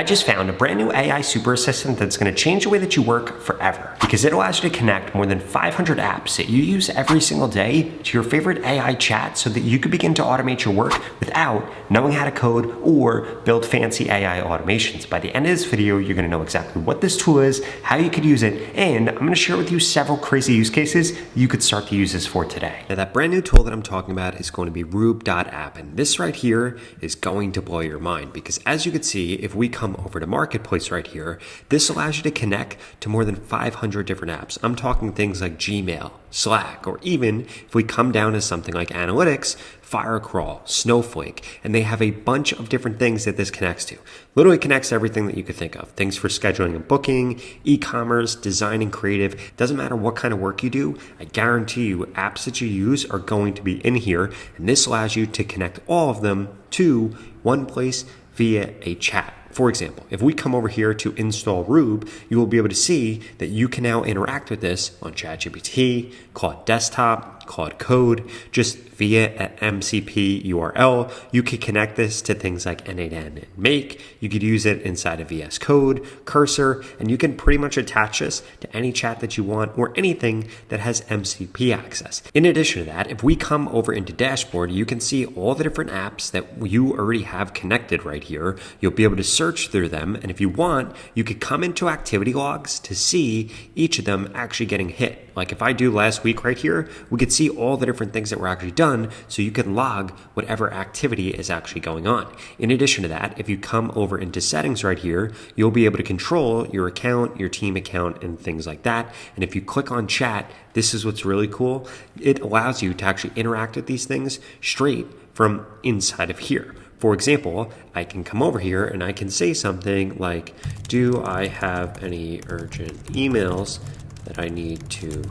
just found a brand new AI super assistant that's going to change the way that you work forever, because it allows you to connect more than 500 apps that you use every single day to your favorite AI chat so that you could begin to automate your work without knowing how to code or build fancy AI automations. By the end of this video, you're going to know exactly what this tool is, how you could use it, and I'm going to share with you several crazy use cases you could start to use this for today. Now, that brand new tool that I'm talking about is going to be Rube.app, and this right here is going to blow your mind, because as you can see, if we come over to Marketplace right here, this allows you to connect to more than 500 different apps. I'm talking things like Gmail, Slack, or even if we come down to something like analytics, Firecrawl, Snowflake, and they have a bunch of different things that this connects to. Literally connects to everything that you could think of. Things for scheduling and booking, e-commerce, designing, creative. Doesn't matter what kind of work you do, I guarantee you apps that you use are going to be in here, and this allows you to connect all of them to one place via a chat. For example, if we come over here to install Rube, you will be able to see that you can now interact with this on ChatGPT, Claude Desktop, Claude Code, just via an MCP URL. You could connect this to things like N8N and Make. You could use it inside of VS Code, Cursor, and you can pretty much attach this to any chat that you want or anything that has MCP access. In addition to that, if we come over into Dashboard, you can see all the different apps that you already have connected right here. You'll be able to search through them, and if you want, you could come into activity logs to see each of them actually getting hit. Like if I do last week right here, we could see all the different things that were actually done, so you can log whatever activity is actually going on. In addition to that, if you come over into settings right here, you'll be able to control your account, your team account, and things like that. And if you click on chat, this is what's really cool. It allows you to actually interact with these things straight from inside of here. For example, I can come over here and I can say something like, do I have any urgent emails that I need to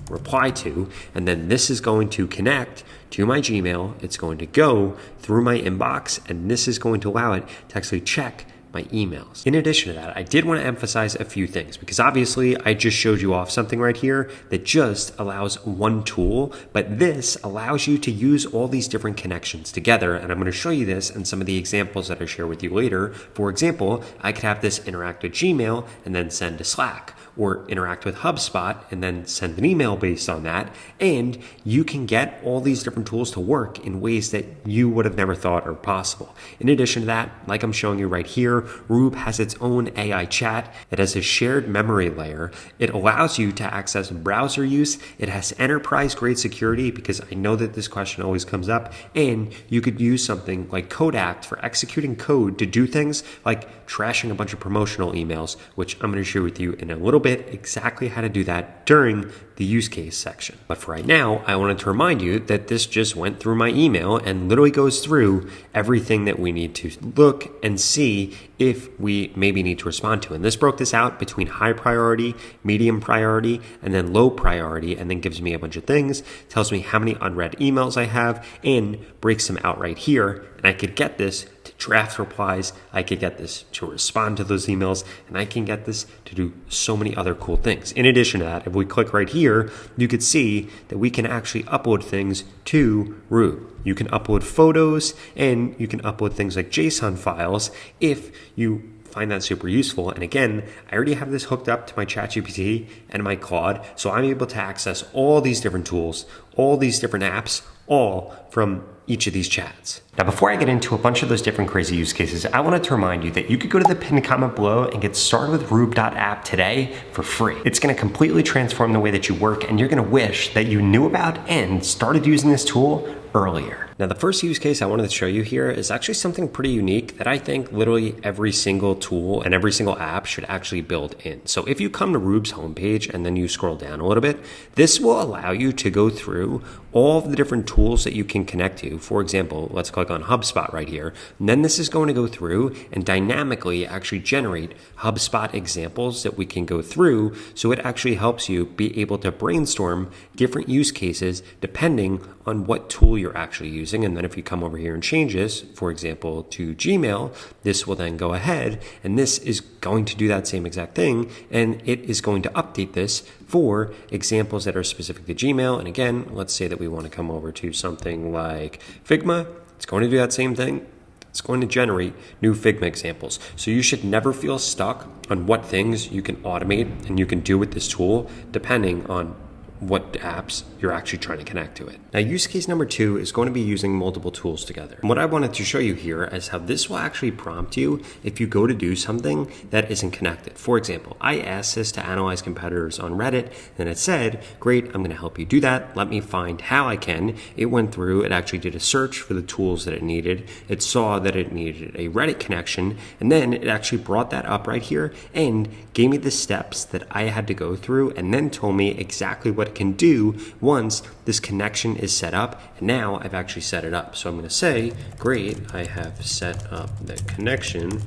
reply to? And then this is going to connect to my Gmail. It's going to go through my inbox, and this is going to allow it to actually check my emails. In addition to that, I did want to emphasize a few things, because obviously I just showed you off something right here that just allows one tool, but this allows you to use all these different connections together. And I'm going to show you this in some of the examples that I share with you later. For example, I could have this interact with Gmail and then send to Slack, or interact with HubSpot and then send an email based on that. And you can get all these different tools to work in ways that you would have never thought are possible. In addition to that, like I'm showing you right here, Rube has its own AI chat. It has a shared memory layer. It allows you to access browser use. It has enterprise grade security, because I know that this question always comes up. And you could use something like Kodak for executing code to do things like trashing a bunch of promotional emails, which I'm going to share with you in a little bit exactly how to do that during the use case section. But for right now, I wanted to remind you that this just went through my email and literally goes through everything that we need to look and see if we maybe need to respond to. And this broke this out between high priority, medium priority, and then low priority, and then gives me a bunch of things, tells me how many unread emails I have, and breaks them out right here. And I could get this to draft replies, I could get this to respond to those emails, and I can get this to do so many other cool things. In addition to that, if we click right here, you could see that we can actually upload things to Rube. You can upload photos, and you can upload things like JSON files if you find that super useful. And again, I already have this hooked up to my ChatGPT and my Claude, so I'm able to access all these different tools, all these different apps, all from each of these chats. Now, before I get into a bunch of those different crazy use cases, I wanted to remind you that you could go to the pinned comment below and get started with Rube.app today for free. It's going to completely transform the way that you work, and you're going to wish that you knew about and started using this tool earlier. Now, the first use case I wanted to show you here is actually something pretty unique that I think literally every single tool and every single app should actually build in. So if you come to Rube's homepage and then you scroll down a little bit, this will allow you to go through all of the different tools that you can connect to. For example, let's click on HubSpot right here. And then this is going to go through and dynamically actually generate HubSpot examples that we can go through. So it actually helps you be able to brainstorm different use cases depending on what tool you're actually using. And then if you come over here and change this, for example, to Gmail, this will then go ahead and this is going to do that same exact thing. And it is going to update this for examples that are specific to Gmail. And again, let's say that we want to come over to something like Figma. It's going to do that same thing. It's going to generate new Figma examples. So you should never feel stuck on what things you can automate and you can do with this tool, depending on what apps you're actually trying to connect to it. Now, use case number 2 is going to be using multiple tools together. And what I wanted to show you here is how this will actually prompt you if you go to do something that isn't connected. For example, I asked this to analyze competitors on Reddit, and it said, great, I'm gonna help you do that. Let me find how I can. It went through, it actually did a search for the tools that it needed. It saw that it needed a Reddit connection, and then it actually brought that up right here and gave me the steps that I had to go through, and then told me exactly what it can do once this connection is set up. And now I've actually set it up. So I'm going to say, great, I have set up the connection.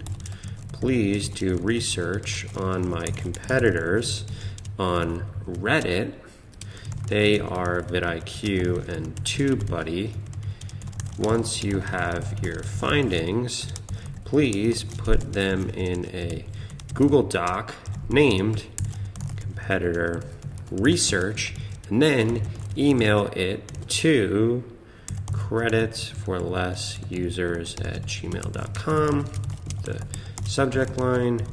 Please do research on my competitors on Reddit. They are vidIQ and TubeBuddy. Once you have your findings, please put them in a Google Doc named competitor research, and then email it to creditsforlessusers@gmail.com. The subject line,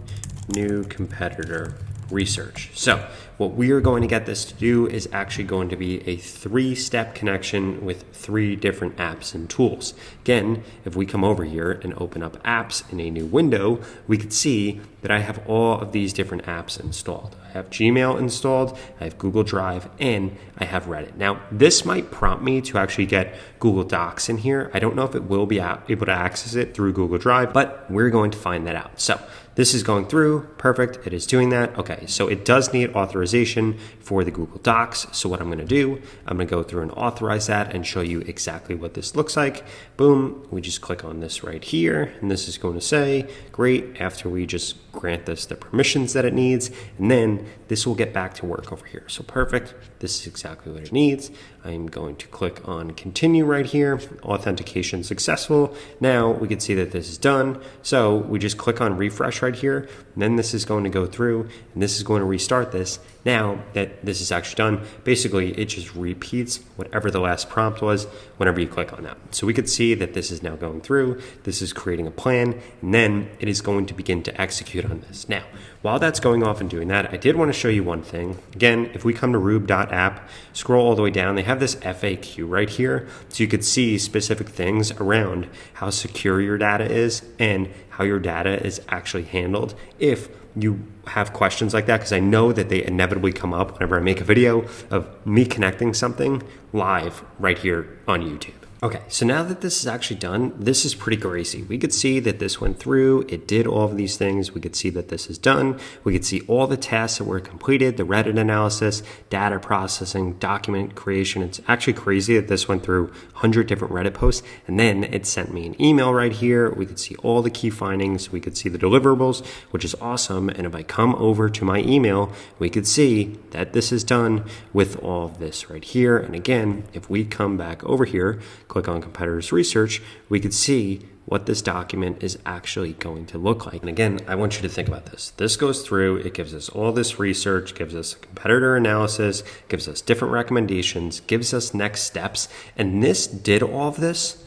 new competitor research. So what we are going to get this to do is actually going to be a 3-step connection with 3 different apps and tools. Again, if we come over here and open up apps in a new window, we could see that I have all of these different apps installed. I have Gmail installed, I have Google Drive, and I have Reddit. Now, this might prompt me to actually get Google Docs in here. I don't know if it will be able to access it through Google Drive, but we're going to find that out. So this is going through, perfect, it is doing that. Okay, so it does need authorization for the Google Docs. So what I'm gonna do, I'm gonna go through and authorize that and show you exactly what this looks like. Boom, we just click on this right here, and this is going to say, great, after we just grant this the permissions that it needs, and then this will get back to work over here. So perfect, this is exactly what it needs. I'm going to click on continue right here, authentication successful. Now we can see that this is done. So we just click on refresh right here, and then this is going to go through, and this is going to restart this. Now that this is actually done, basically it just repeats whatever the last prompt was whenever you click on that. So we could see that this is now going through, this is creating a plan, and then it is going to begin to execute on this. Now, while that's going off and doing that, I did want to show you one thing. Again, if we come to Rube.app, scroll all the way down, they have this FAQ right here. So you could see specific things around how secure your data is and how your data is actually handled if you have questions like that, because I know that they inevitably come up whenever I make a video of me connecting something live right here on YouTube. Okay, so now that this is actually done, this is pretty crazy. We could see that this went through, it did all of these things. We could see that this is done. We could see all the tasks that were completed, the Reddit analysis, data processing, document creation. It's actually crazy that this went through 100 different Reddit posts, and then it sent me an email right here. We could see all the key findings. We could see the deliverables, which is awesome. And if I come over to my email, we could see that this is done with all of this right here. And again, if we come back over here, click on competitors research, we could see what this document is actually going to look like. And again, I want you to think about this. This goes through, it gives us all this research, gives us competitor analysis, gives us different recommendations, gives us next steps, and this did all of this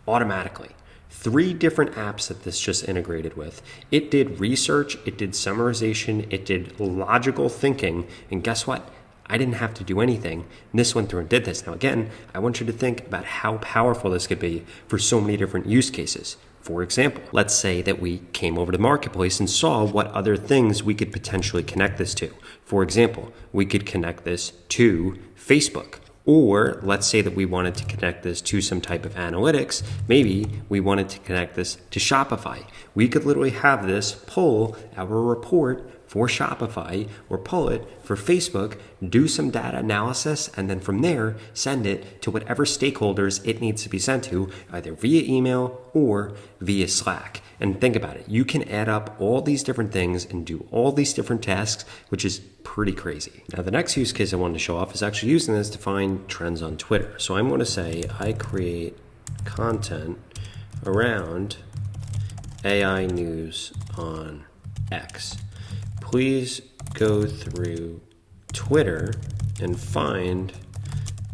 automatically. 3 different apps that this just integrated with. It did research, it did summarization, it did logical thinking, and guess what? I didn't have to do anything, and this went through and did this. Now again, I want you to think about how powerful this could be for so many different use cases. For example, let's say that we came over to the marketplace and saw what other things we could potentially connect this to. For example, we could connect this to Facebook. Or let's say that we wanted to connect this to some type of analytics. Maybe we wanted to connect this to Shopify. We could literally have this pull our report for Shopify or pull it for Facebook, do some data analysis, and then from there, send it to whatever stakeholders it needs to be sent to, either via email or via Slack. And think about it. You can add up all these different things and do all these different tasks, which is pretty crazy. Now, the next use case I wanted to show off is actually using this to find trends on Twitter. So I'm going to say I create content around AI news on X. Please go through Twitter and find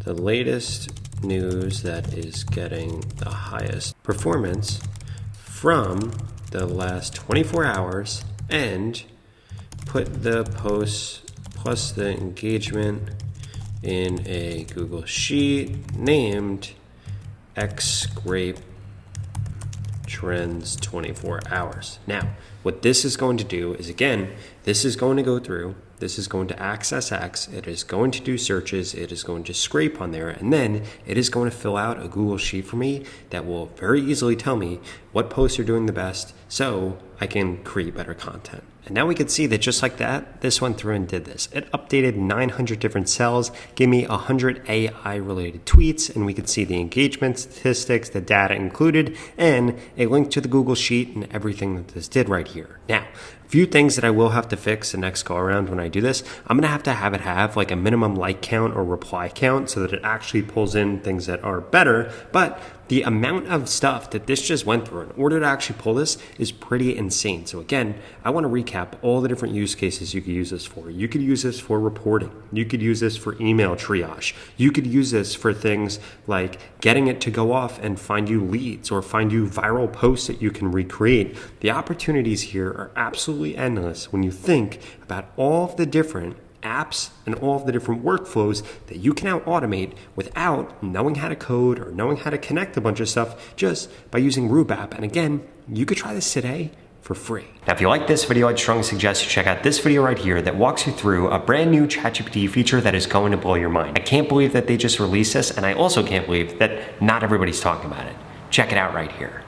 the latest news that is getting the highest performance from the last 24 hours and put the posts plus the engagement in a Google Sheet named X Scrape Trends 24 hours. Now, what this is going to do is, again, this is going to go through, this is going to access X, it is going to do searches, it is going to scrape on there, and then it is going to fill out a Google Sheet for me that will very easily tell me what posts are doing the best so I can create better content. And now we can see that just like that, this went through and did this. It updated 900 different cells, gave me 100 AI related tweets, and we could see the engagement statistics, the data included, and a link to the Google Sheet and everything that this did right here. Now, a few things that I will have to fix the next go around when I do this. I'm going to have it have like a minimum like count or reply count so that it actually pulls in things that are better, but the amount of stuff that this just went through in order to actually pull this is pretty insane. So again, I want to recap all the different use cases you could use this for. You could use this for reporting. You could use this for email triage. You could use this for things like getting it to go off and find you leads or find you viral posts that you can recreate. The opportunities here are absolutely endless when you think about all of the different apps and all of the different workflows that you can now automate without knowing how to code or knowing how to connect a bunch of stuff just by using Rube.app. And again, you could try this today for free. Now, if you like this video, I'd strongly suggest you check out this video right here that walks you through a brand new ChatGPT feature that is going to blow your mind. I can't believe that they just released this, and I also can't believe that not everybody's talking about it. Check it out right here.